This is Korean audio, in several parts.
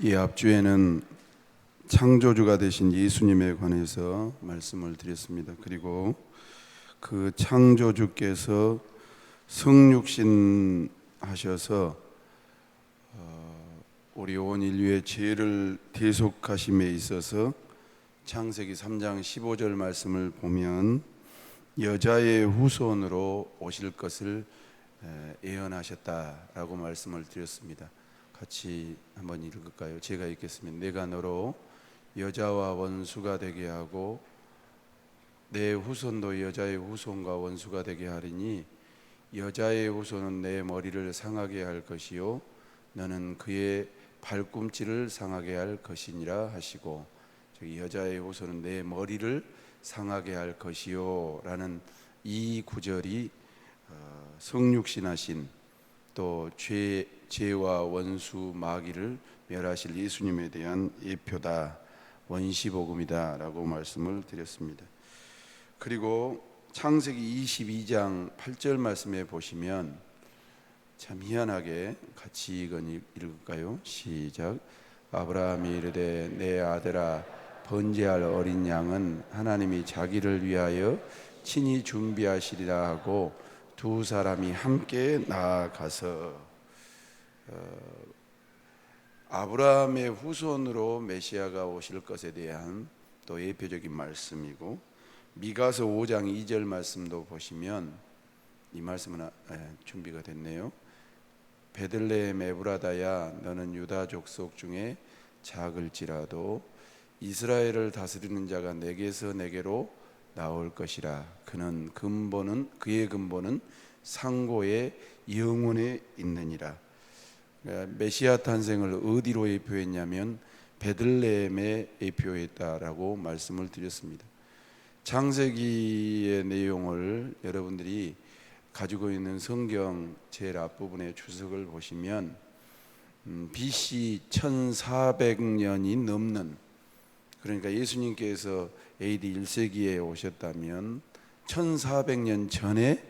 이 앞주에는 창조주가 되신 예수님에 관해서 말씀을 드렸습니다. 그리고 그 창조주께서 성육신 하셔서 우리 온 인류의 죄를 대속하심에 있어서 창세기 3장 15절 말씀을 보면 여자의 후손으로 오실 것을 예언하셨다라고 말씀을 드렸습니다. 같이 한번 읽을까요? 제가 읽겠습니다. 내가 너로 여자와 원수가 되게 하고 내 후손도 여자의 후손과 원수가 되게 하리니 여자의 후손은 내 머리를 상하게 할 것이요 너는 그의 발꿈치를 상하게 할 것이니라 하시고, 저기 여자의 후손은 내 머리를 상하게 할 것이요 라는 이 구절이 성육신하신 또 죄와 원수 마귀를 멸하실 예수님에 대한 예표다, 원시복음이다 라고 말씀을 드렸습니다. 그리고 창세기 22장 8절 말씀에 보시면 참 희한하게 같이 읽을까요? 시작. 아브라함이 이르되 내 아들아 번제할 어린 양은 하나님이 자기를 위하여 친히 준비하시리라 하고 두 사람이 함께 나아가서 아브라함의 후손으로 메시아가 오실 것에 대한 또 예표적인 말씀이고, 미가서 5장 2절 말씀도 보시면 이 말씀은 준비가 됐네요. 베들레헴 에브라다야 너는 유다 족속 중에 작을지라도 이스라엘을 다스리는 자가 내게서 내게로 나올 것이라. 그의 근본은 상고의 영원에 있느니라. 메시아 탄생을 어디로 예표했냐면 베들레헴에 예표했다라고 말씀을 드렸습니다. 창세기의 내용을 여러분들이 가지고 있는 성경 제일 앞부분의 주석을 보시면 BC 1400년이 넘는, 그러니까 예수님께서 AD 1세기에 오셨다면 1400년 전에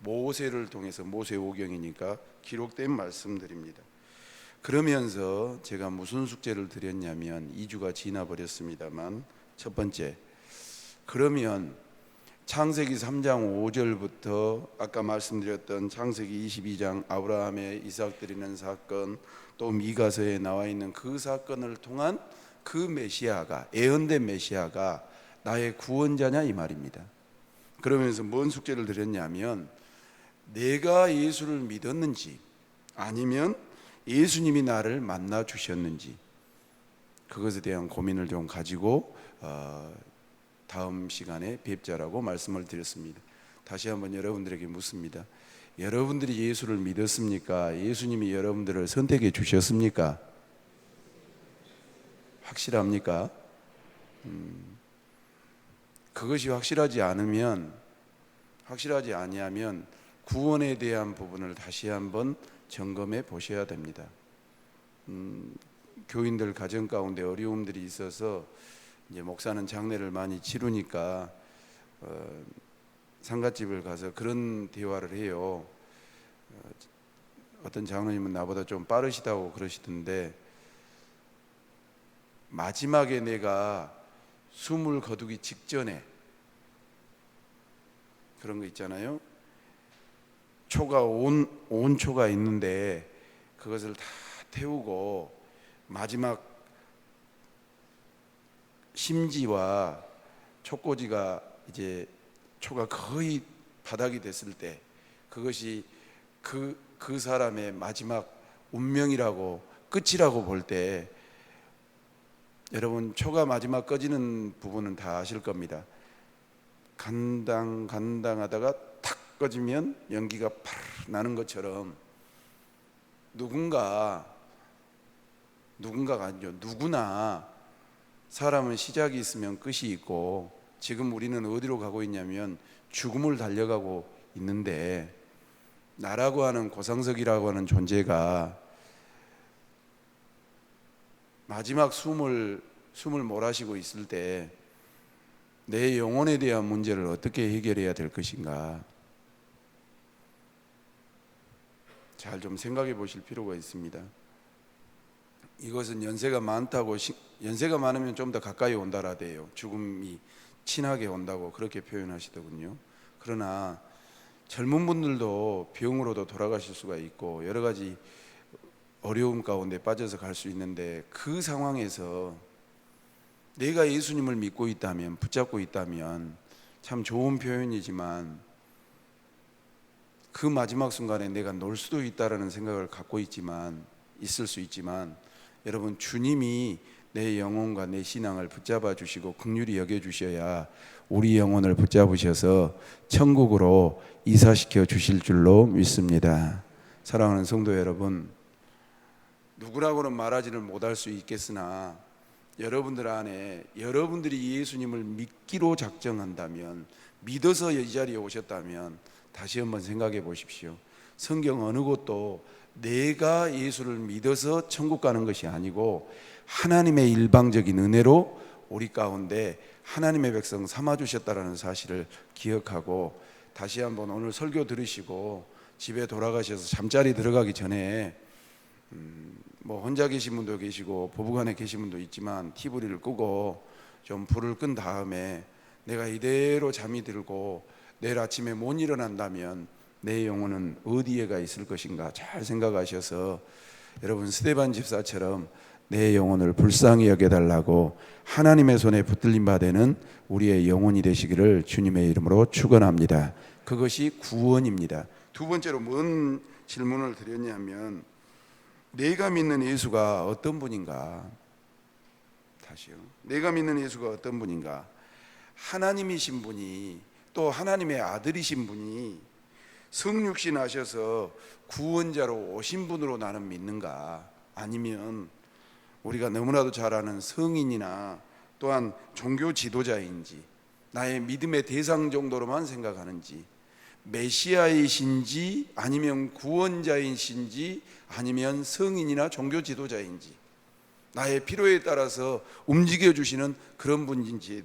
모세를 통해서, 모세오경이니까 기록된 말씀들입니다. 그러면서 제가 무슨 숙제를 드렸냐면 2주가 지나버렸습니다만, 첫 번째, 그러면 창세기 3장 5절부터 아까 말씀드렸던 창세기 22장 아브라함의 이삭 드리는 사건, 또 미가서에 나와 있는 그 사건을 통한 그 메시아가, 예언된 메시아가 나의 구원자냐 이 말입니다. 그러면서 뭔 숙제를 드렸냐면 내가 예수를 믿었는지 아니면 예수님이 나를 만나 주셨는지 그것에 대한 고민을 좀 가지고 다음 시간에 뵙자라고 말씀을 드렸습니다. 다시 한번 여러분들에게 묻습니다. 여러분들이 예수를 믿었습니까? 예수님이 여러분들을 선택해 주셨습니까? 확실합니까? 그것이 확실하지 아니하면 구원에 대한 부분을 다시 한번 점검해 보셔야 됩니다. 교인들 가정 가운데 어려움들이 있어서 이제 목사는 장례를 많이 치르니까 상갓집을 가서 그런 대화를 해요. 어떤 장로님은 나보다 좀 빠르시다고 그러시던데, 마지막에 내가 숨을 거두기 직전에 그런 거 있잖아요. 초가 온 초가 있는데 그것을 다 태우고 마지막 심지와 촉꽂이가 이제 초가 거의 바닥이 됐을 때 그것이 그 사람의 마지막 운명이라고, 끝이라고 볼 때, 여러분 초가 마지막 꺼지는 부분은 다 아실 겁니다. 간당하다가 탁 꺼지면 연기가 팍 나는 것처럼 누군가가 아니죠. 누구나 사람은 시작이 있으면 끝이 있고, 지금 우리는 어디로 가고 있냐면 죽음을 달려가고 있는데, 나라고 하는 고상석이라고 하는 존재가 마지막 숨을 몰아쉬고 있을 때 내 영혼에 대한 문제를 어떻게 해결해야 될 것인가, 잘 좀 생각해 보실 필요가 있습니다. 이것은 연세가 많으면 좀 더 가까이 온다라대요. 죽음이 친하게 온다고 그렇게 표현하시더군요. 그러나 젊은 분들도 병으로도 돌아가실 수가 있고 여러 가지 어려움 가운데 빠져서 갈 수 있는데, 그 상황에서 내가 예수님을 믿고 있다면, 붙잡고 있다면, 참 좋은 표현이지만 그 마지막 순간에 내가 놀 수도 있다라는 생각을 갖고 있을 수 있지만, 여러분, 주님이 내 영혼과 내 신앙을 붙잡아 주시고 긍휼히 여겨 주셔야 우리 영혼을 붙잡으셔서 천국으로 이사시켜 주실 줄로 믿습니다. 사랑하는 성도 여러분, 누구라고는 말하지를 못할 수 있겠으나 여러분들 안에, 여러분들이 예수님을 믿기로 작정한다면, 믿어서 이 자리에 오셨다면 다시 한번 생각해 보십시오. 성경 어느 곳도 내가 예수를 믿어서 천국 가는 것이 아니고 하나님의 일방적인 은혜로 우리 가운데 하나님의 백성 삼아주셨다는 사실을 기억하고, 다시 한번 오늘 설교 들으시고 집에 돌아가셔서 잠자리 들어가기 전에 혼자 계신 분도 계시고 부부간에 계신 분도 있지만 TV를 끄고 좀 불을 끈 다음에 내가 이대로 잠이 들고 내일 아침에 못 일어난다면 내 영혼은 어디에 가 있을 것인가 잘 생각하셔서, 여러분, 스데반 집사처럼 내 영혼을 불쌍히 여겨달라고 하나님의 손에 붙들림 받는 우리의 영혼이 되시기를 주님의 이름으로 축원합니다. 그것이 구원입니다. 두 번째로 뭔 질문을 드렸냐면, 내가 믿는 예수가 어떤 분인가? 다시요. 내가 믿는 예수가 어떤 분인가? 하나님이신 분이, 또 하나님의 아들이신 분이 성육신 하셔서 구원자로 오신 분으로 나는 믿는가? 아니면 우리가 너무나도 잘 아는 성인이나 또한 종교 지도자인지, 나의 믿음의 대상 정도로만 생각하는지, 메시아이신지 아니면 구원자이신지 아니면 성인이나 종교 지도자인지, 나의 필요에 따라서 움직여 주시는 그런 분인지에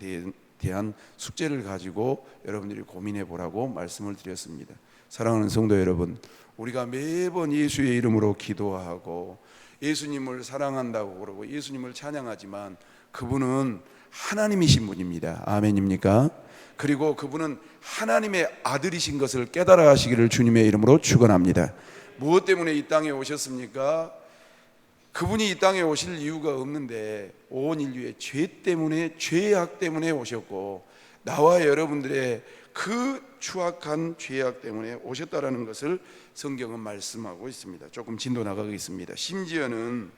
대한 숙제를 가지고 여러분들이 고민해 보라고 말씀을 드렸습니다. 사랑하는 성도 여러분, 우리가 매번 예수의 이름으로 기도하고 예수님을 사랑한다고 그러고 예수님을 찬양하지만 그분은 하나님이신 분입니다. 아멘입니까? 그리고 그분은 하나님의 아들이신 것을 깨달아 하시기를 주님의 이름으로 축원합니다. 무엇 때문에 이 땅에 오셨습니까? 그분이 이 땅에 오실 이유가 없는데 온 인류의 죄 때문에, 죄악 때문에 오셨고, 나와 여러분들의 그 추악한 죄악 때문에 오셨다라는 것을 성경은 말씀하고 있습니다. 조금 진도 나가겠습니다. 심지어는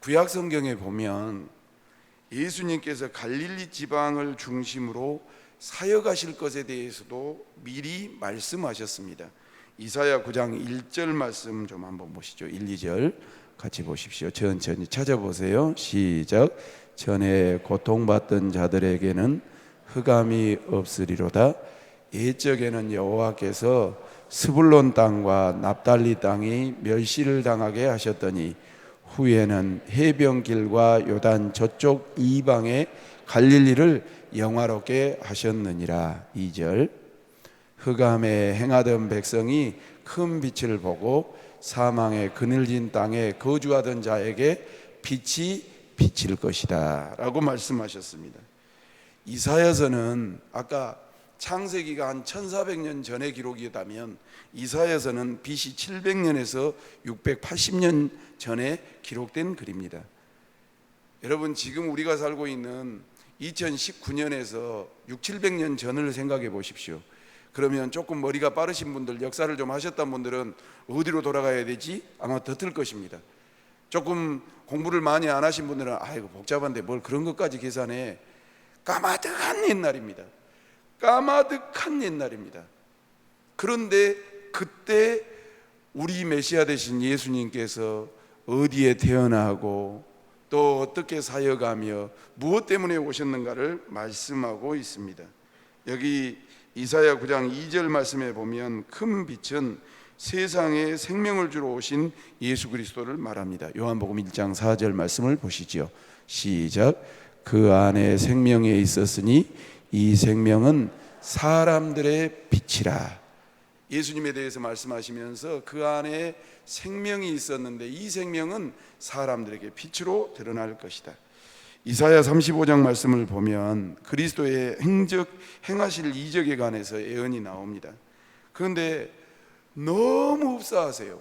구약 성경에 보면 예수님께서 갈릴리 지방을 중심으로 사역하실 것에 대해서도 미리 말씀하셨습니다. 이사야 9장 1절 말씀 좀 한번 보시죠. 1, 2절 같이 보십시오. 천천히 찾아보세요. 시작. 전에 고통받던 자들에게는 흑암이 없으리로다. 옛적에는 여호와께서 스불론 땅과 납달리 땅이 멸시를 당하게 하셨더니 후에는 해변길과 요단 저쪽 이방의 갈릴리를 영화롭게 하셨느니라. 2절. 흑암에 행하던 백성이 큰 빛을 보고 사망의 그늘진 땅에 거주하던 자에게 빛이 비칠 것이다 라고 말씀하셨습니다. 이사야서는 아까 창세기가 한 1400년 전의 기록이다면 이사야서는 BC 700년에서 680년 전에 기록된 글입니다. 여러분, 지금 우리가 살고 있는 2019년에서 6, 700년 전을 생각해 보십시오. 그러면 조금 머리가 빠르신 분들, 역사를 좀 하셨던 분들은 어디로 돌아가야 되지? 아마 더 틀 것입니다. 조금 공부를 많이 안 하신 분들은 아이고 복잡한데 뭘 그런 것까지 계산해. 까마득한 옛날입니다. 까마득한 옛날입니다. 그런데 그때 우리 메시아 되신 예수님께서 어디에 태어나고 또 어떻게 사역하며 무엇 때문에 오셨는가를 말씀하고 있습니다. 여기 이사야 9장 2절 말씀에 보면 큰 빛은 세상에 생명을 주러 오신 예수 그리스도를 말합니다. 요한복음 1장 4절 말씀을 보시죠. 시작. 그 안에 생명이 있었으니 이 생명은 사람들의 빛이라. 예수님에 대해서 말씀하시면서 그 안에 생명이 있었는데 이 생명은 사람들에게 빛으로 드러날 것이다. 이사야 35장 말씀을 보면 그리스도의 행하실 이적에 관해서 예언이 나옵니다. 그런데 너무 흡사하세요.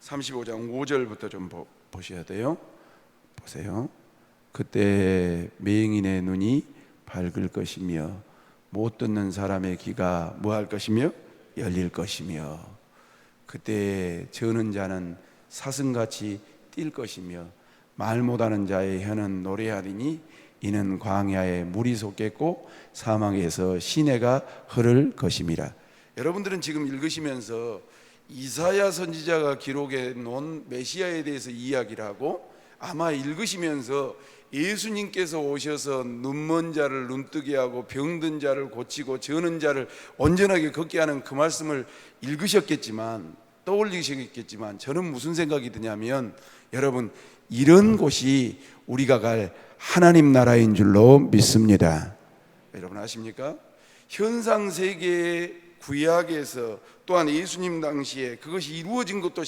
35장 5절부터 좀 보셔야 돼요. 보세요. 그때 맹인의 눈이 밝을 것이며 못 듣는 사람의 귀가 뭐 할 것이며 열릴 것이며 그때 저는 자는 사슴같이 뛸 것이며 말 못하는 자의 혀는 노래하리니 이는 광야에 물이 솟겠고 사막에서 시내가 흐를 것임이라. 여러분들은 지금 읽으시면서 이사야 선지자가 기록해 놓은 메시아에 대해서 이야기를 하고 아마 읽으시면서 예수님께서 오셔서 눈먼 자를 눈뜨게 하고 병든 자를 고치고 저는 자를 온전하게 걷게 하는 그 말씀을 읽으셨겠지만 떠올리시겠지만 저는 무슨 생각이 드냐면 여러분 이런 곳이 우리가 갈 하나님 나라인 줄로 믿습니다. 여러분 아십니까? 현상 세계의 구약에서 또한 예수님 당시에 그것이 이루어진 것도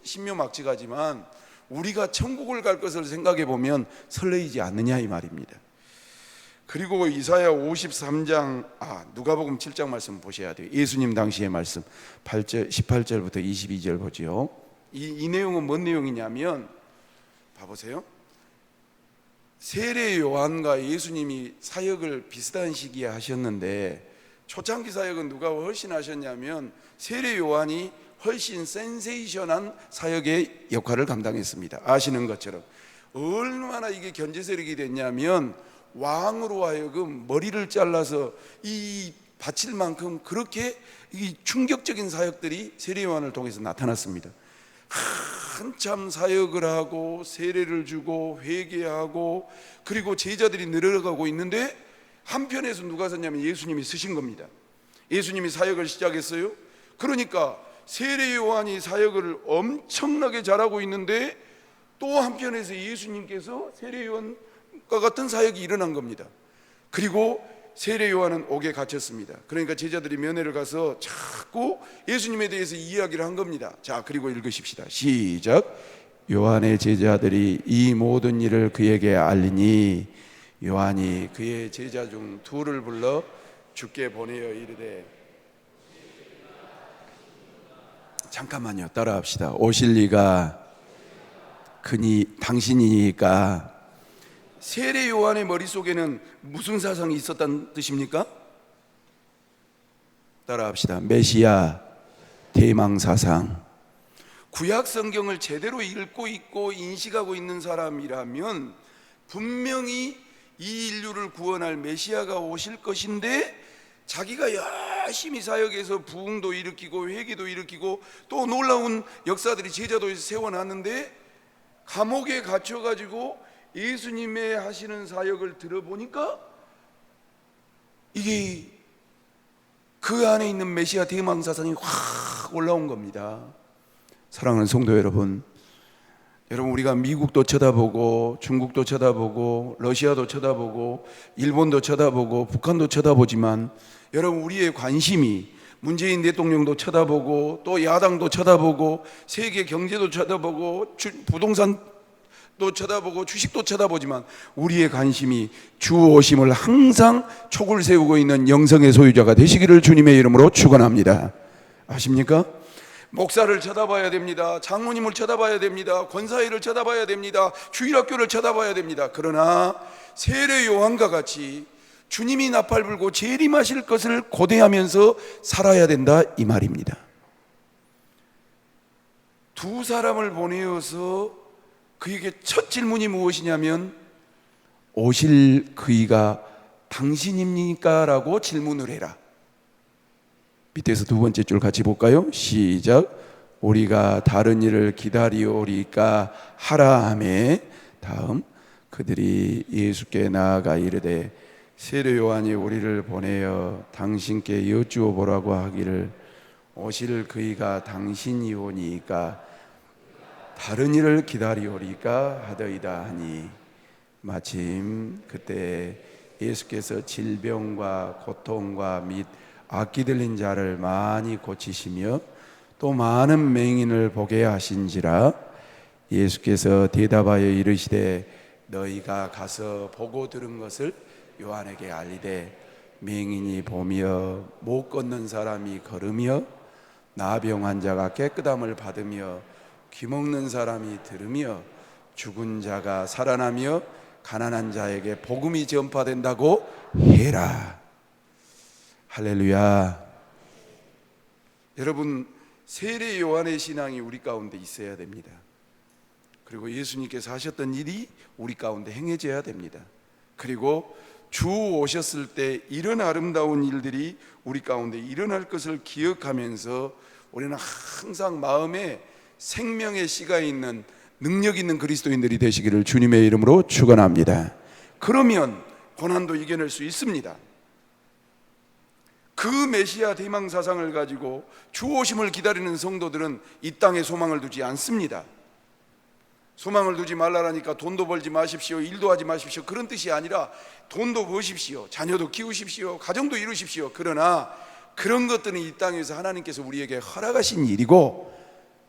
신묘막측하지만 우리가 천국을 갈 것을 생각해 보면 설레이지 않느냐 이 말입니다. 그리고 이사야 53장 누가복음 7장 말씀 보셔야 돼요. 예수님 당시의 말씀 18절부터 22절 보지요. 이 내용은 뭔 내용이냐면 봐보세요. 세례 요한과 예수님이 사역을 비슷한 시기에 하셨는데 초창기 사역은 누가 훨씬 하셨냐면 세례 요한이 훨씬 센세이션한 사역의 역할을 감당했습니다. 아시는 것처럼 얼마나 이게 견제 세력이 됐냐면 왕으로 하여금 머리를 잘라서 이 바칠 만큼 그렇게 이 충격적인 사역들이 세례 요한을 통해서 나타났습니다. 한참 사역을 하고 세례를 주고 회개하고 그리고 제자들이 늘어가고 있는데 한편에서 누가 섰냐면 예수님이 서신 겁니다. 예수님이 사역을 시작했어요. 그러니까 세례 요한이 사역을 엄청나게 잘하고 있는데 또 한편에서 예수님께서 세례 요한과 같은 사역이 일어난 겁니다. 그리고 세례 요한은 옥에 갇혔습니다. 그러니까 제자들이 면회를 가서 자꾸 예수님에 대해서 이야기를 한 겁니다. 자, 그리고 읽으십시다. 시작. 요한의 제자들이 이 모든 일을 그에게 알리니 요한이 그의 제자 중 둘을 불러 주께 보내어 이르되 잠깐만요. 따라합시다. 오실 리가 당신이니까. 세례 요한의 머릿속에는 무슨 사상이 있었다는 뜻입니까? 따라합시다. 메시아 대망 사상. 구약 성경을 제대로 읽고 있고 인식하고 있는 사람이라면 분명히 이 인류를 구원할 메시아가 오실 것인데 자기가 열심히 사역해서 부흥도 일으키고 회개도 일으키고 또 놀라운 역사들이 제자도에서 세워놨는데 감옥에 갇혀가지고 예수님의 하시는 사역을 들어보니까 이게 그 안에 있는 메시아 대망사상이 확 올라온 겁니다. 사랑하는 성도 여러분, 우리가 미국도 쳐다보고 중국도 쳐다보고 러시아도 쳐다보고 일본도 쳐다보고 북한도 쳐다보지만 여러분 우리의 관심이 문재인 대통령도 쳐다보고 또 야당도 쳐다보고 세계 경제도 쳐다보고 부동산도 쳐다보고 주식도 쳐다보지만 우리의 관심이 주 오심을 항상 촉을 세우고 있는 영성의 소유자가 되시기를 주님의 이름으로 축원합니다. 아십니까? 목사를 쳐다봐야 됩니다. 장로님을 쳐다봐야 됩니다. 권사회를 쳐다봐야 됩니다. 주일학교를 쳐다봐야 됩니다. 그러나 세례 요한과 같이 주님이 나팔 불고 재림하실 것을 고대하면서 살아야 된다 이 말입니다. 두 사람을 보내어서 그에게 첫 질문이 무엇이냐면 오실 그이가 당신입니까? 라고 질문을 해라. 밑에서 두 번째 줄 같이 볼까요? 시작. 우리가 다른 일을 기다리오리까 하라 하매 다음 그들이 예수께 나아가 이르되 세례 요한이 우리를 보내어 당신께 여쭈어 보라고 하기를 오실 그이가 당신이오니까 다른 일을 기다리오리까 하더이다 하니 마침 그때 예수께서 질병과 고통과 및 악기 들린 자를 많이 고치시며 또 많은 맹인을 보게 하신지라. 예수께서 대답하여 이르시되 너희가 가서 보고 들은 것을 요한에게 알리되 맹인이 보며 못 걷는 사람이 걸으며 나병 환자가 깨끗함을 받으며 귀먹는 사람이 들으며 죽은 자가 살아나며 가난한 자에게 복음이 전파된다고 해라. 할렐루야. 여러분, 세례 요한의 신앙이 우리 가운데 있어야 됩니다. 그리고 예수님께서 하셨던 일이 우리 가운데 행해져야 됩니다. 그리고 주 오셨을 때 이런 아름다운 일들이 우리 가운데 일어날 것을 기억하면서 우리는 항상 마음에 생명의 씨가 있는 능력 있는 그리스도인들이 되시기를 주님의 이름으로 축원합니다. 그러면 고난도 이겨낼 수 있습니다. 그 메시아 대망 사상을 가지고 주 오심을 기다리는 성도들은 이 땅에 소망을 두지 않습니다. 소망을 두지 말라라니까 돈도 벌지 마십시오, 일도 하지 마십시오, 그런 뜻이 아니라 돈도 버십시오, 자녀도 키우십시오, 가정도 이루십시오. 그러나 그런 것들은 이 땅에서 하나님께서 우리에게 허락하신 일이고,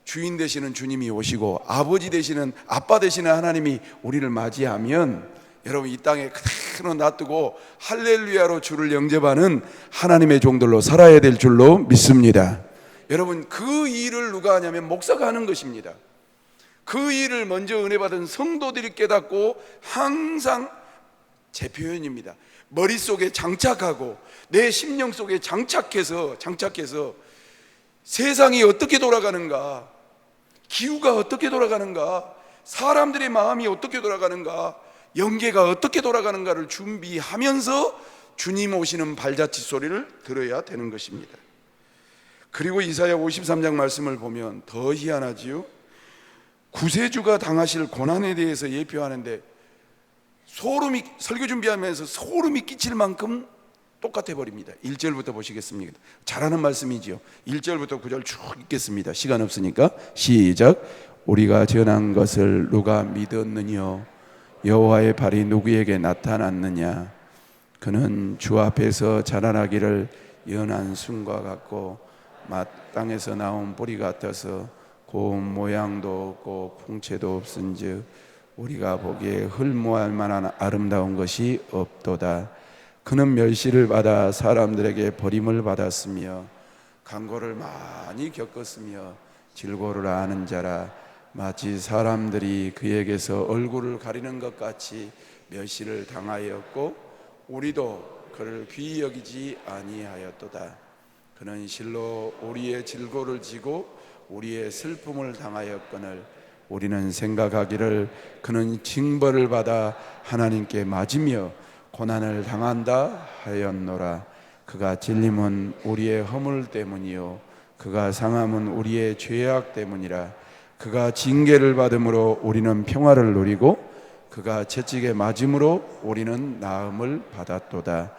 주인 되시는 주님이 오시고 아버지 되시는 아빠 되시는 하나님이 우리를 맞이하면 여러분 이 땅에 그대로 놔두고 할렐루야로 주를 영접하는 하나님의 종들로 살아야 될 줄로 믿습니다. 여러분, 그 일을 누가 하냐면 목사가 하는 것입니다. 그 일을 먼저 은혜 받은 성도들이 깨닫고 항상, 제 표현입니다, 머릿속에 장착하고 내 심령 속에 장착해서 세상이 어떻게 돌아가는가, 기후가 어떻게 돌아가는가, 사람들의 마음이 어떻게 돌아가는가, 영계가 어떻게 돌아가는가를 준비하면서 주님 오시는 발자취 소리를 들어야 되는 것입니다. 그리고 이사야 53장 말씀을 보면 더 희한하지요. 구세주가 당하실 고난에 대해서 예표하는데 소름이, 설교 준비하면서 소름이 끼칠 만큼 똑같아 버립니다. 1절부터 보시겠습니다. 잘하는 말씀이지요. 1절부터 9절 쭉 읽겠습니다. 시간 없으니까 시작. 우리가 전한 것을 누가 믿었느냐? 여호와의 발이 누구에게 나타났느냐? 그는 주 앞에서 자라나기를 연한 순과 같고 마땅에서 나온 뿌리 같아서 고운 모양도 없고 풍채도 없은즉 우리가 보기에 흠모할 만한 아름다운 것이 없도다. 그는 멸시를 받아 사람들에게 버림을 받았으며 간고를 많이 겪었으며 질고를 아는 자라. 마치 사람들이 그에게서 얼굴을 가리는 것 같이 멸시를 당하였고 우리도 그를 귀히 여기지 아니하였도다. 그는 실로 우리의 질고를 지고 우리의 슬픔을 당하였거늘 우리는 생각하기를 그는 징벌을 받아 하나님께 맞으며 고난을 당한다 하였노라. 그가 찔림은 우리의 허물 때문이요 그가 상함은 우리의 죄악 때문이라. 그가 징계를 받음으로 우리는 평화를 누리고 그가 채찍에 맞음으로 우리는 나음을 받았도다.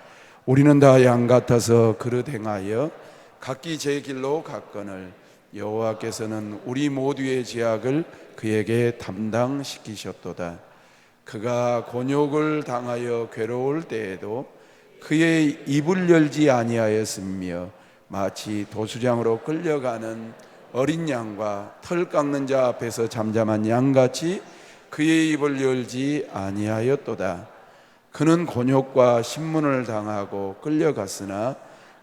우리는 다 양 같아서 그릇 행하여 각기 제 길로 갔거늘 여호와께서는 우리 모두의 죄악을 그에게 담당시키셨도다. 그가 곤욕을 당하여 괴로울 때에도 그의 입을 열지 아니하였으며 마치 도수장으로 끌려가는 어린 양과 털 깎는 자 앞에서 잠잠한 양같이 그의 입을 열지 아니하였도다. 그는 곤욕과 신문을 당하고 끌려갔으나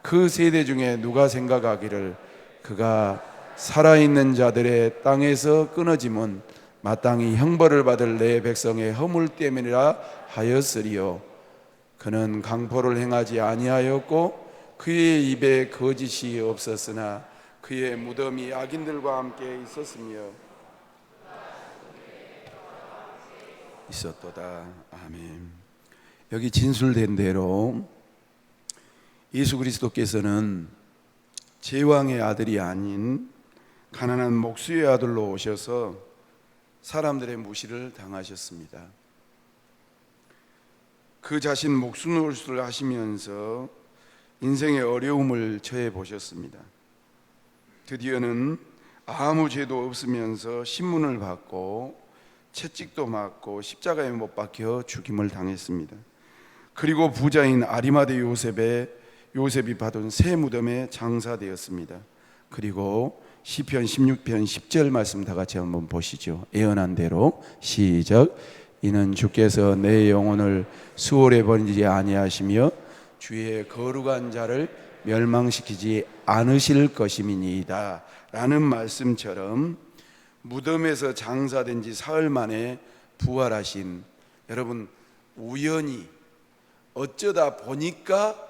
그 세대 중에 누가 생각하기를 그가 살아있는 자들의 땅에서 끊어짐은 마땅히 형벌을 받을 내 백성의 허물 때문이라 하였으리요. 그는 강포를 행하지 아니하였고 그의 입에 거짓이 없었으나 그의 무덤이 악인들과 함께 있었도다. 아멘. 여기 진술된 대로 예수 그리스도께서는 제왕의 아들이 아닌 가난한 목수의 아들로 오셔서 사람들의 무시를 당하셨습니다. 그 자신 목수 노릇을 하시면서 인생의 어려움을 처해 보셨습니다. 드디어는 아무 죄도 없으면서 신문을 받고 채찍도 맞고 십자가에 못 박혀 죽임을 당했습니다. 그리고 부자인 아리마대 요셉이 받은 새 무덤에 장사되었습니다. 그리고 시편 16편 10절 말씀 다 같이 한번 보시죠. 예언한 대로 시작. 이는 주께서 내 영혼을 수월에 버리지 아니하시며 주의 거룩한 자를 멸망시키지 않으실 것임이니이다 라는 말씀처럼 무덤에서 장사된 지 사흘 만에 부활하신, 여러분 우연히 어쩌다 보니까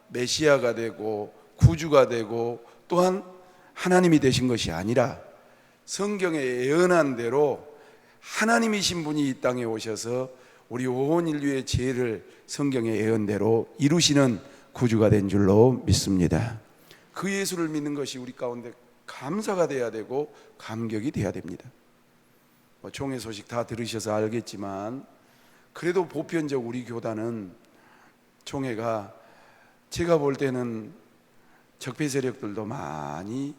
메시아가 되고 구주가 되고 또한 하나님이 되신 것이 아니라 성경에 예언한 대로 하나님이신 분이 이 땅에 오셔서 우리 온 인류의 죄를 성경의 예언대로 이루시는 구주가 된 줄로 믿습니다. 그 예수를 믿는 것이 우리 가운데 감사가 돼야 되고 감격이 돼야 됩니다. 총회 소식 다 들으셔서 알겠지만 그래도 보편적 우리 교단은 총회가 제가 볼 때는 적폐 세력들도 많이,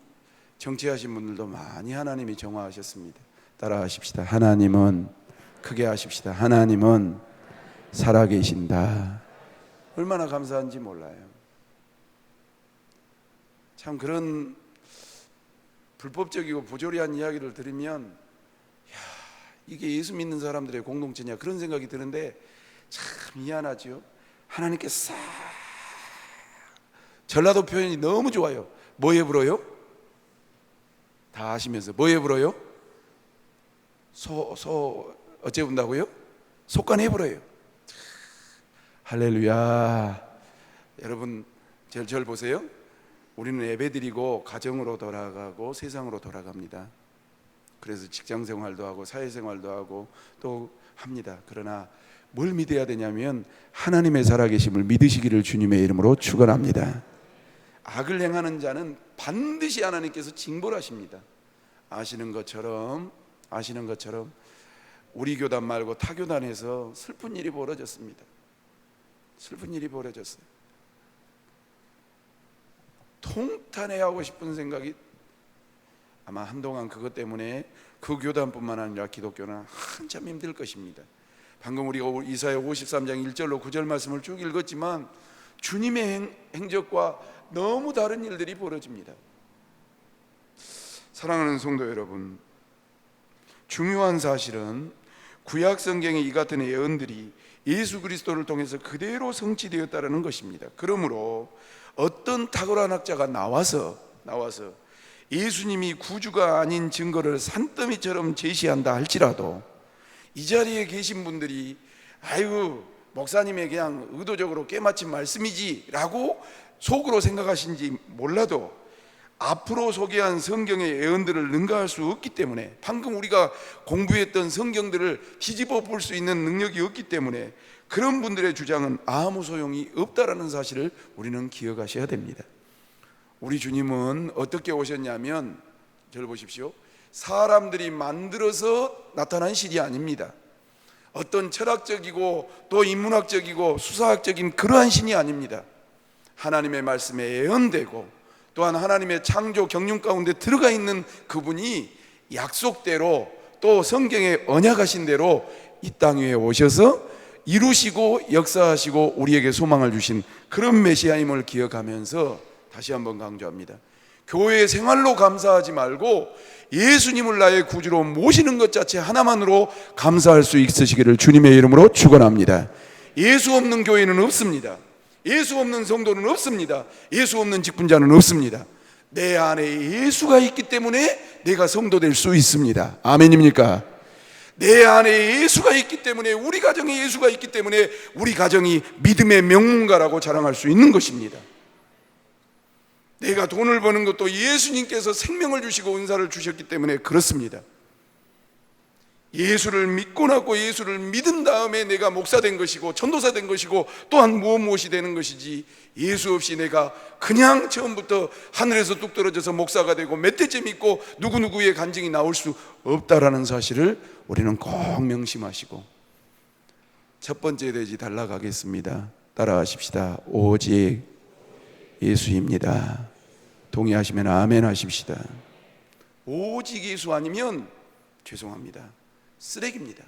정치하신 분들도 많이 하나님이 정화하셨습니다. 따라하십시다. 하나님은, 크게 하십시다. 하나님은 살아계신다. 얼마나 감사한지 몰라요. 참 그런 불법적이고 부조리한 이야기를 들으면 이게 예수 믿는 사람들의 공동체냐 그런 생각이 드는데 참 미안하죠. 하나님께 싹, 전라도 표현이 너무 좋아요. 뭐에 불어요? 다 아시면서 뭐에 불어요? 어째 분다고요? 속간에 불어요. 할렐루야. 여러분 절 보세요. 우리는 예배드리고 가정으로 돌아가고 세상으로 돌아갑니다. 그래서 직장생활도 하고 사회생활도 하고 또 합니다. 그러나 뭘 믿어야 되냐면 하나님의 살아계심을 믿으시기를 주님의 이름으로 축원합니다. 악을 행하는 자는 반드시 하나님께서 징벌하십니다. 아시는 것처럼 우리 교단 말고 타 교단에서 슬픈 일이 벌어졌습니다. 슬픈 일이 벌어졌어요. 통탄해하고 싶은 생각이 아마 한동안 그것 때문에 그 교단뿐만 아니라 기독교는 한참 힘들 것입니다. 방금 우리가 이사야 53장 1절로 9절 말씀을 쭉 읽었지만 주님의 행적과 너무 다른 일들이 벌어집니다. 사랑하는 성도 여러분, 중요한 사실은 구약 성경의 이 같은 예언들이 예수 그리스도를 통해서 그대로 성취되었다는 것입니다. 그러므로 어떤 탁월한 학자가 나와서 예수님이 구주가 아닌 증거를 산더미처럼 제시한다 할지라도 이 자리에 계신 분들이 아이고 목사님의 그냥 의도적으로 깨맞힌 말씀이지 라고 속으로 생각하신지 몰라도 앞으로 소개한 성경의 예언들을 능가할 수 없기 때문에, 방금 우리가 공부했던 성경들을 뒤집어 볼 수 있는 능력이 없기 때문에 그런 분들의 주장은 아무 소용이 없다라는 사실을 우리는 기억하셔야 됩니다. 우리 주님은 어떻게 오셨냐면, 저를 보십시오. 사람들이 만들어서 나타난 신이 아닙니다. 어떤 철학적이고 또 인문학적이고 수사학적인 그러한 신이 아닙니다. 하나님의 말씀에 예언되고 또한 하나님의 창조 경륜 가운데 들어가 있는 그분이 약속대로 또 성경에 언약하신 대로 이 땅 위에 오셔서 이루시고 역사하시고 우리에게 소망을 주신 그런 메시아임을 기억하면서 다시 한번 강조합니다. 교회 생활로 감사하지 말고 예수님을 나의 구주로 모시는 것 자체 하나만으로 감사할 수 있으시기를 주님의 이름으로 축원합니다. 예수 없는 교회는 없습니다. 예수 없는 성도는 없습니다. 예수 없는 직분자는 없습니다. 내 안에 예수가 있기 때문에 내가 성도 될 수 있습니다. 아멘입니까? 내 안에 예수가 있기 때문에, 우리 가정에 예수가 있기 때문에 우리 가정이 믿음의 명문가라고 자랑할 수 있는 것입니다. 내가 돈을 버는 것도 예수님께서 생명을 주시고 은사를 주셨기 때문에 그렇습니다. 예수를 믿고 나고 예수를 믿은 다음에 내가 목사 된 것이고 전도사 된 것이고 또한 무엇이 되는 것이지, 예수 없이 내가 그냥 처음부터 하늘에서 뚝 떨어져서 목사가 되고 몇 대째 믿고 누구누구의 간증이 나올 수 없다라는 사실을 우리는 꼭 명심하시고, 첫 번째 돼지 달라가겠습니다. 따라하십시다. 오직 예수입니다. 동의하시면 아멘 하십시다. 오직 예수 아니면 죄송합니다, 쓰레기입니다.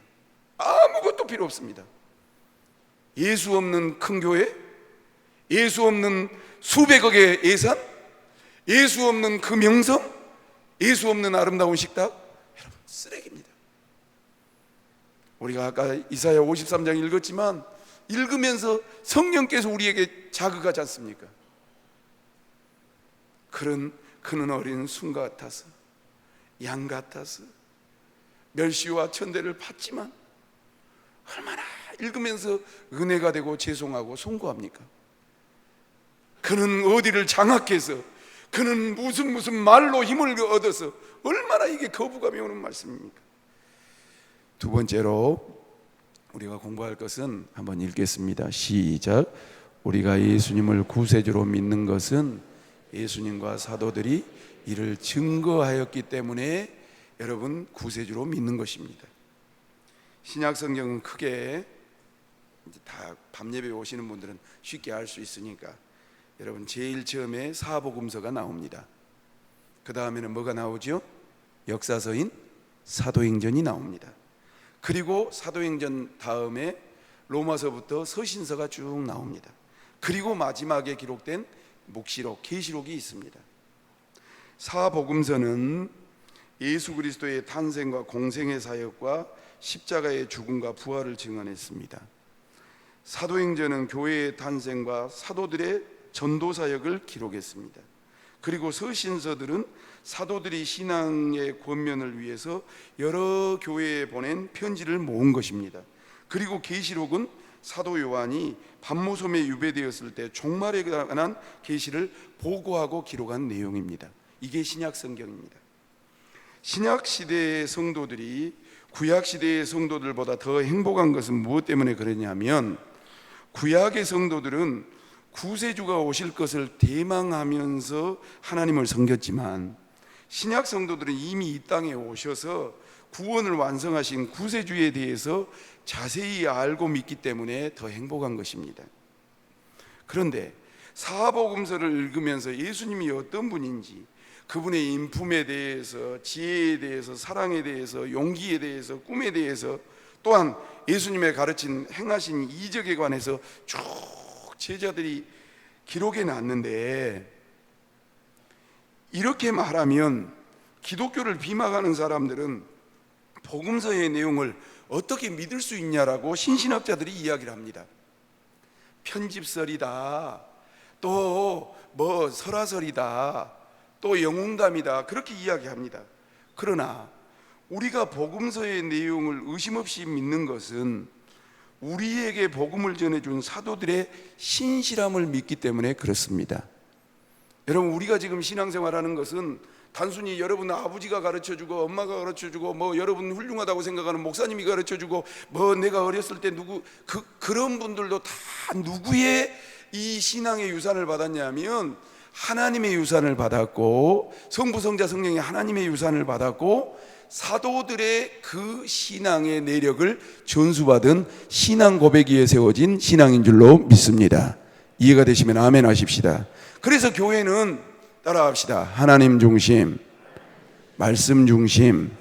아무것도 필요 없습니다. 예수 없는 큰 교회, 예수 없는 수백억의 예산, 예수 없는 그 명성, 예수 없는 아름다운 식탁, 여러분 쓰레기입니다. 우리가 아까 이사야 53장 읽었지만 읽으면서 성령께서 우리에게 자극하지 않습니까? 그는 어린 순 같아서, 양 같아서 멸시와 천대를 받지만 얼마나 읽으면서 은혜가 되고 죄송하고 송구합니까? 그는 어디를 장악해서, 그는 무슨 말로 힘을 얻어서 얼마나 이게 거부감이 오는 말씀입니까? 두 번째로 우리가 공부할 것은 한번 읽겠습니다. 시작. 우리가 예수님을 구세주로 믿는 것은 예수님과 사도들이 이를 증거하였기 때문에 여러분 구세주로 믿는 것입니다. 신약 성경은 크게 다 밤예배 오시는 분들은 쉽게 알 수 있으니까 여러분 제일 처음에 사복음서가 나옵니다. 그 다음에는 뭐가 나오죠? 역사서인 사도행전이 나옵니다. 그리고 사도행전 다음에 로마서부터 서신서가 쭉 나옵니다. 그리고 마지막에 기록된 묵시록, 계시록이 있습니다. 사복음서는 예수 그리스도의 탄생과 공생의 사역과 십자가의 죽음과 부활을 증언했습니다. 사도행전은 교회의 탄생과 사도들의 전도 사역을 기록했습니다. 그리고 서신서들은 사도들이 신앙의 권면을 위해서 여러 교회에 보낸 편지를 모은 것입니다. 그리고 계시록은 사도 요한이 반모섬에 유배되었을 때 종말에 관한 계시를 보고하고 기록한 내용입니다. 이게 신약 성경입니다. 신약 시대의 성도들이 구약 시대의 성도들보다 더 행복한 것은 무엇 때문에 그러냐면, 구약의 성도들은 구세주가 오실 것을 대망하면서 하나님을 섬겼지만 신약 성도들은 이미 이 땅에 오셔서 구원을 완성하신 구세주에 대해서 자세히 알고 믿기 때문에 더 행복한 것입니다. 그런데 사복음서를 읽으면서 예수님이 어떤 분인지, 그분의 인품에 대해서, 지혜에 대해서, 사랑에 대해서, 용기에 대해서, 꿈에 대해서, 또한 예수님의 가르친 행하신 이적에 관해서 쭉 제자들이 기록해 놨는데, 이렇게 말하면 기독교를 비방하는 사람들은 복음서의 내용을 어떻게 믿을 수 있냐라고 신신학자들이 이야기를 합니다. 편집설이다, 또 뭐 설화설이다, 또 영웅담이다, 그렇게 이야기합니다. 그러나 우리가 복음서의 내용을 의심 없이 믿는 것은 우리에게 복음을 전해준 사도들의 신실함을 믿기 때문에 그렇습니다. 여러분, 우리가 지금 신앙생활하는 것은 단순히 여러분 아버지가 가르쳐주고 엄마가 가르쳐주고 뭐 여러분 훌륭하다고 생각하는 목사님이 가르쳐주고 뭐 내가 어렸을 때 누구 그런 분들도 다 누구의 이 신앙의 유산을 받았냐면 하나님의 유산을 받았고, 성부 성자 성령이 하나님의 유산을 받았고, 사도들의 그 신앙의 내력을 전수받은 신앙 고백 위에 세워진 신앙인 줄로 믿습니다. 이해가 되시면 아멘 하십시다. 그래서 교회는 따라합시다. 하나님 중심, 말씀 중심.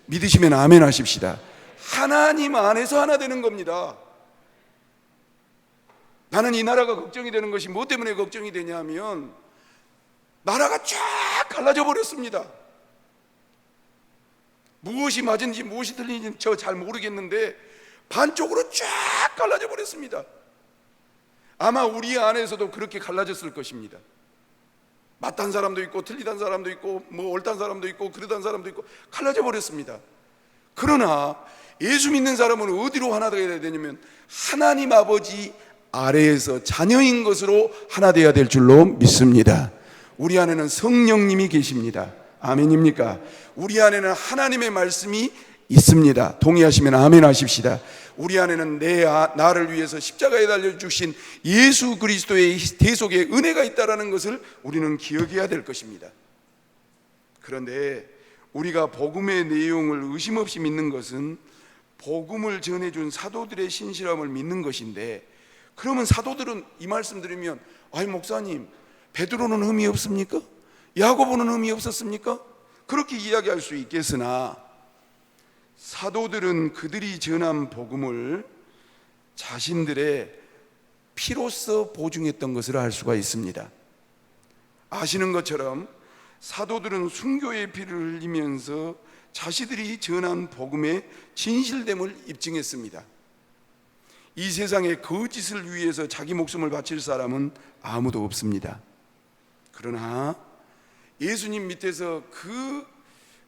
믿으시면 아멘 하십시다. 하나님 안에서 하나 되는 겁니다. 나는 이 나라가 걱정이 되는 것이 뭐 때문에 걱정이 되냐면, 나라가 쫙 갈라져 버렸습니다. 무엇이 맞은지 무엇이 틀린지 저 잘 모르겠는데 반쪽으로 쫙 갈라져 버렸습니다. 아마 우리 안에서도 그렇게 갈라졌을 것입니다. 맞단 사람도 있고 틀리단 사람도 있고 뭐 옳단 사람도 있고 그러단 사람도 있고 갈라져 버렸습니다. 그러나 예수 믿는 사람은 어디로 하나 되어야 되냐면 하나님 아버지 아래에서 자녀인 것으로 하나 되어야 될 줄로 믿습니다. 우리 안에는 성령님이 계십니다. 아멘입니까? 우리 안에는 하나님의 말씀이 있습니다. 동의하시면 아멘 하십시다. 우리 안에는 나를 위해서 십자가에 달려주신 예수 그리스도의 대속의 은혜가 있다는 것을 우리는 기억해야 될 것입니다. 그런데 우리가 복음의 내용을 의심 없이 믿는 것은 복음을 전해준 사도들의 신실함을 믿는 것인데, 그러면 사도들은 이 말씀 들으면 아이 목사님, 베드로는 흠이 없습니까? 야고보는 흠이 없었습니까? 그렇게 이야기할 수 있겠으나 사도들은 그들이 전한 복음을 자신들의 피로써 보증했던 것을 알 수가 있습니다. 아시는 것처럼 사도들은 순교의 피를 흘리면서 자신들이 전한 복음의 진실됨을 입증했습니다. 이 세상에 거짓을 위해서 자기 목숨을 바칠 사람은 아무도 없습니다. 그러나 예수님 밑에서 그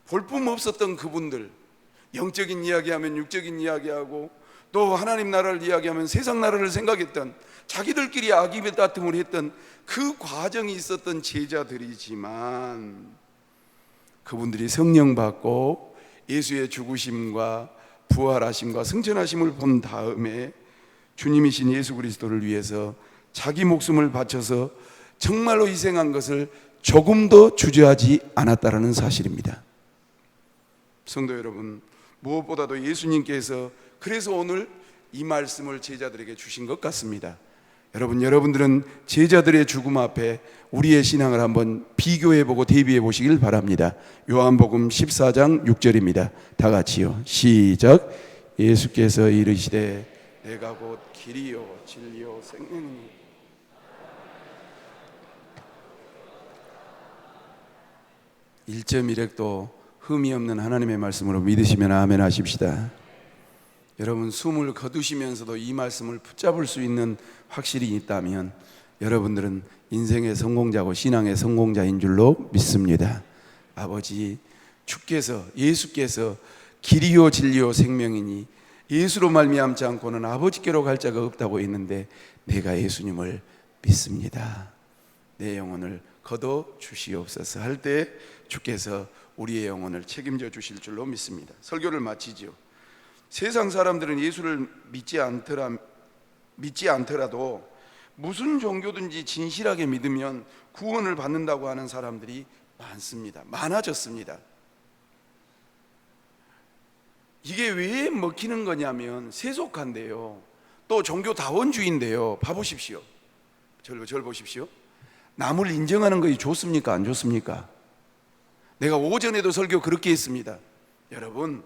볼품없었던 그분들, 영적인 이야기하면 육적인 이야기하고 또 하나님 나라를 이야기하면 세상 나라를 생각했던, 자기들끼리 악입의 다툼을 했던 그 과정이 있었던 제자들이지만, 그분들이 성령 받고 예수의 죽으심과 부활하심과 승천하심을 본 다음에 주님이신 예수 그리스도를 위해서 자기 목숨을 바쳐서 정말로 희생한 것을 조금도 주저하지 않았다라는 사실입니다. 성도 여러분, 무엇보다도 예수님께서 그래서 오늘 이 말씀을 제자들에게 주신 것 같습니다. 여러분들은 제자들의 죽음 앞에 우리의 신앙을 한번 비교해보고 대비해 보시길 바랍니다. 요한복음 14장 6절입니다. 다 같이요, 시작. 예수께서 이르시되 내가 곧 길이요 진리요 생명이니. 일점일획도 흠이 없는 하나님의 말씀으로 믿으시면 아멘 하십시다. 여러분, 숨을 거두시면서도 이 말씀을 붙잡을 수 있는 확실히 있다면 여러분들은 인생의 성공자고 신앙의 성공자인 줄로 믿습니다. 아버지, 주께서, 예수께서 길이요 진리요 생명이니 예수로 말미암지 않고는 아버지께로 갈 자가 없다고 했는데 내가 예수님을 믿습니다. 내 영혼을 거둬 주시옵소서 할 때 주께서 우리의 영혼을 책임져 주실 줄로 믿습니다. 설교를 마치죠. 세상 사람들은 예수를 믿지 않더라도 무슨 종교든지 진실하게 믿으면 구원을 받는다고 하는 사람들이 많습니다. 많아졌습니다. 이게 왜 먹히는 거냐면 세속화인데요, 또 종교다원주의인데요. 봐보십시오. 절 보십시오. 남을 인정하는 것이 좋습니까? 안 좋습니까? 내가 오전에도 설교 그렇게 했습니다. 여러분,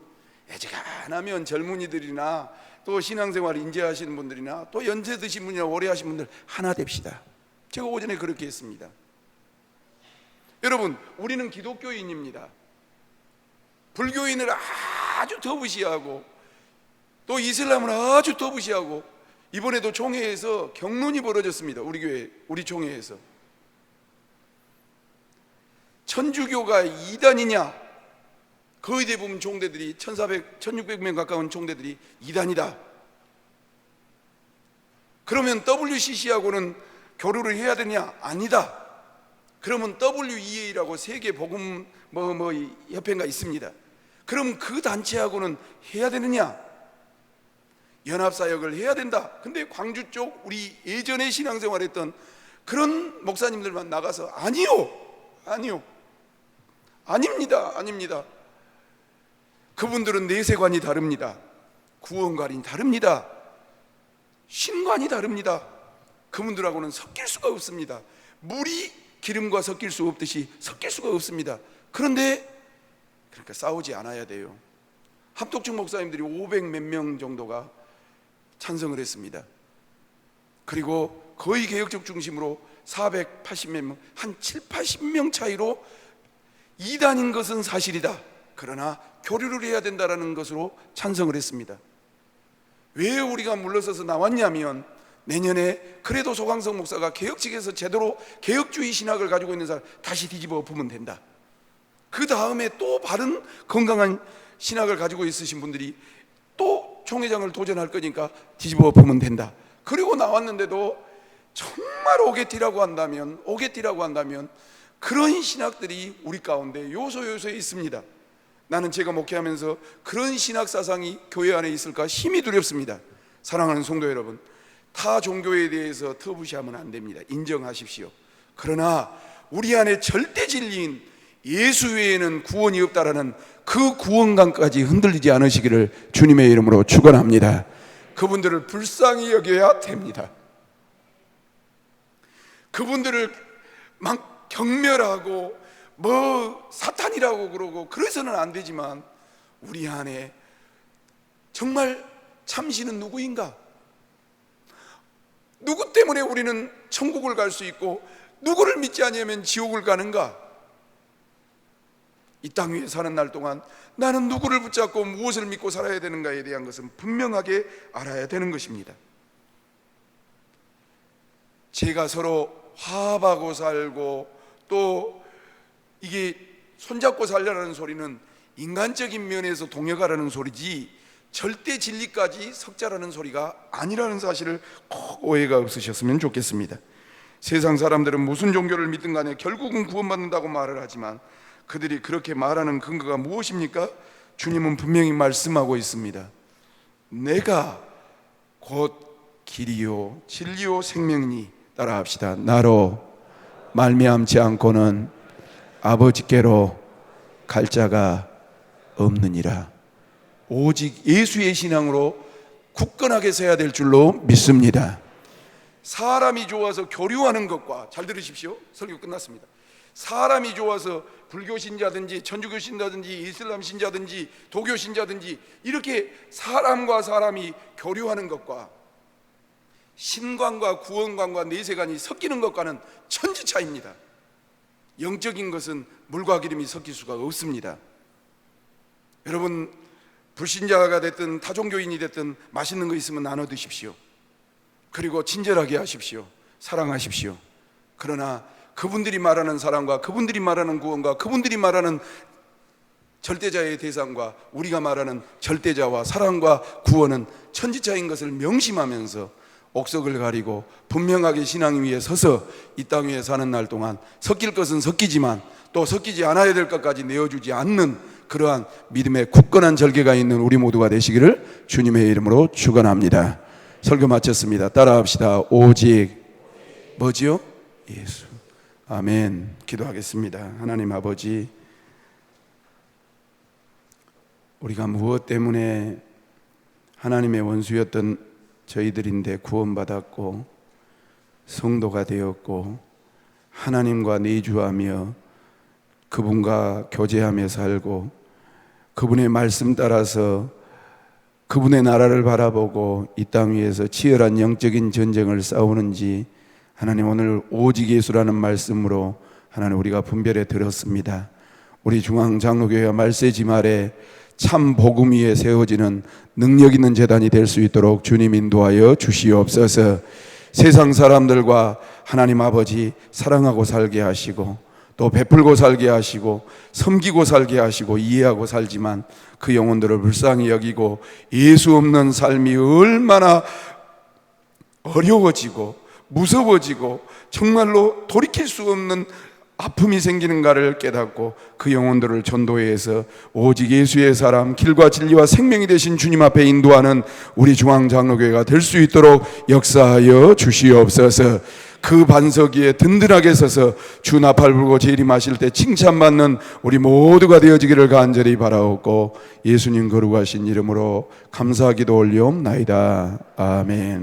애지간하면 젊은이들이나 또 신앙생활 인재하시는 분들이나 또 연세 드신 분이나 오래 하신 분들 하나 됩시다. 제가 오전에 그렇게 했습니다. 여러분, 우리는 기독교인입니다. 불교인을 아주 더무시하고 또 이슬람을 아주 더무시하고, 이번에도 총회에서 경론이 벌어졌습니다. 우리 교회, 우리 총회에서 천주교가 이단이냐, 거의 대부분 총대들이 1600명 가까운 총대들이 이단이다. 그러면 WCC하고는 교류를 해야 되냐? 아니다. 그러면 WEA라고 세계 복음 협회가 있습니다. 그럼 그 단체하고는 해야 되느냐? 연합사역을 해야 된다. 근데 광주 쪽 우리 예전에 신앙생활했던 그런 목사님들만 나가서 아니요, 아닙니다. 그분들은 내세관이 다릅니다. 구원관이 다릅니다. 신관이 다릅니다. 그분들하고는 섞일 수가 없습니다. 물이 기름과 섞일 수 없듯이 섞일 수가 없습니다. 그러니까 싸우지 않아야 돼요. 합독층 목사님들이 500 몇 명 정도가 찬성을 했습니다. 그리고 거의 개혁적 중심으로 480 몇 명, 한 7, 80명 차이로 이단인 것은 사실이다. 그러나 교류를 해야 된다는 것으로 찬성을 했습니다. 왜 우리가 물러서서 나왔냐면, 내년에 그래도 소강성 목사가 개혁 측에서 제대로 개혁주의 신학을 가지고 있는 사람 다시 뒤집어 엎으면 된다. 그 다음에 또 바른 건강한 신학을 가지고 있으신 분들이 또 총회장을 도전할 거니까 뒤집어 엎으면 된다. 그리고 나왔는데도 정말 오게티라고 한다면 그런 신학들이 우리 가운데 요소요소에 있습니다. 나는 제가 목회하면서 그런 신학 사상이 교회 안에 있을까 심히 두렵습니다. 사랑하는 성도 여러분, 타 종교에 대해서 터부시하면 안 됩니다. 인정하십시오. 그러나 우리 안에 절대 진리인 예수 외에는 구원이 없다라는 그 구원관까지 흔들리지 않으시기를 주님의 이름으로 축원합니다. 그분들을 불쌍히 여겨야 됩니다. 그분들을 막 경멸하고 사탄이라고 그러고 그래서는 안 되지만, 우리 안에 정말 참신은 누구인가? 누구 때문에 우리는 천국을 갈 수 있고 누구를 믿지 아니하면 지옥을 가는가? 이 땅 위에 사는 날 동안 나는 누구를 붙잡고 무엇을 믿고 살아야 되는가에 대한 것은 분명하게 알아야 되는 것입니다. 제가 서로 화합하고 살고 또 이게 손잡고 살려는 소리는 인간적인 면에서 동역하라는 소리지 절대 진리까지 섞자라는 소리가 아니라는 사실을 꼭 오해가 없으셨으면 좋겠습니다. 세상 사람들은 무슨 종교를 믿든 간에 결국은 구원받는다고 말을 하지만 그들이 그렇게 말하는 근거가 무엇입니까? 주님은 분명히 말씀하고 있습니다. 내가 곧 길이요 진리요 생명이니 따라합시다. 나로 말미암지 않고는 아버지께로 갈 자가 없느니라. 오직 예수의 신앙으로 굳건하게 서야 될 줄로 믿습니다. 사람이 좋아서 교류하는 것과, 잘 들으십시오. 설교 끝났습니다. 사람이 좋아서 불교 신자든지 천주교 신자든지 이슬람 신자든지 도교 신자든지 이렇게 사람과 사람이 교류하는 것과 신관과 구원관과 내세관이 섞이는 것과는 천지 차이입니다. 영적인 것은 물과 기름이 섞일 수가 없습니다. 여러분, 불신자가 됐든 타종교인이 됐든 맛있는 거 있으면 나눠 드십시오. 그리고 친절하게 하십시오. 사랑하십시오. 그러나 그분들이 말하는 사랑과 그분들이 말하는 구원과 그분들이 말하는 절대자의 대상과 우리가 말하는 절대자와 사랑과 구원은 천지차이인 것을 명심하면서 옥석을 가리고 분명하게 신앙 위에 서서 이 땅 위에 사는 날 동안 섞일 것은 섞이지만 또 섞이지 않아야 될 것까지 내어주지 않는 그러한 믿음의 굳건한 절개가 있는 우리 모두가 되시기를 주님의 이름으로 축원합니다. 설교 마쳤습니다. 따라합시다. 오직 뭐지요? 예수. 아멘. 기도하겠습니다. 하나님 아버지, 우리가 무엇 때문에 하나님의 원수였던 저희들인데 구원받았고 성도가 되었고 하나님과 내주하며 그분과 교제하며 살고 그분의 말씀 따라서 그분의 나라를 바라보고 이 땅 위에서 치열한 영적인 전쟁을 싸우는지 하나님 오늘 오직 예수라는 말씀으로 하나님 우리가 분별해 들었습니다. 우리 중앙장로교회 말세지 말에 참 복음 위에 세워지는 능력 있는 제단이 될 수 있도록 주님 인도하여 주시옵소서. 세상 사람들과 하나님 아버지 사랑하고 살게 하시고 또 베풀고 살게 하시고 섬기고 살게 하시고 이해하고 살지만 그 영혼들을 불쌍히 여기고 예수 없는 삶이 얼마나 어려워지고 무서워지고 정말로 돌이킬 수 없는 아픔이 생기는가를 깨닫고 그 영혼들을 전도해서 오직 예수의 사람 길과 진리와 생명이 되신 주님 앞에 인도하는 우리 중앙장로교회가 될 수 있도록 역사하여 주시옵소서. 그 반석 위에 든든하게 서서 주 나팔 불고 재림하실 때 칭찬받는 우리 모두가 되어지기를 간절히 바라옵고 예수님 거룩하신 이름으로 감사기도 올리옵나이다. 아멘.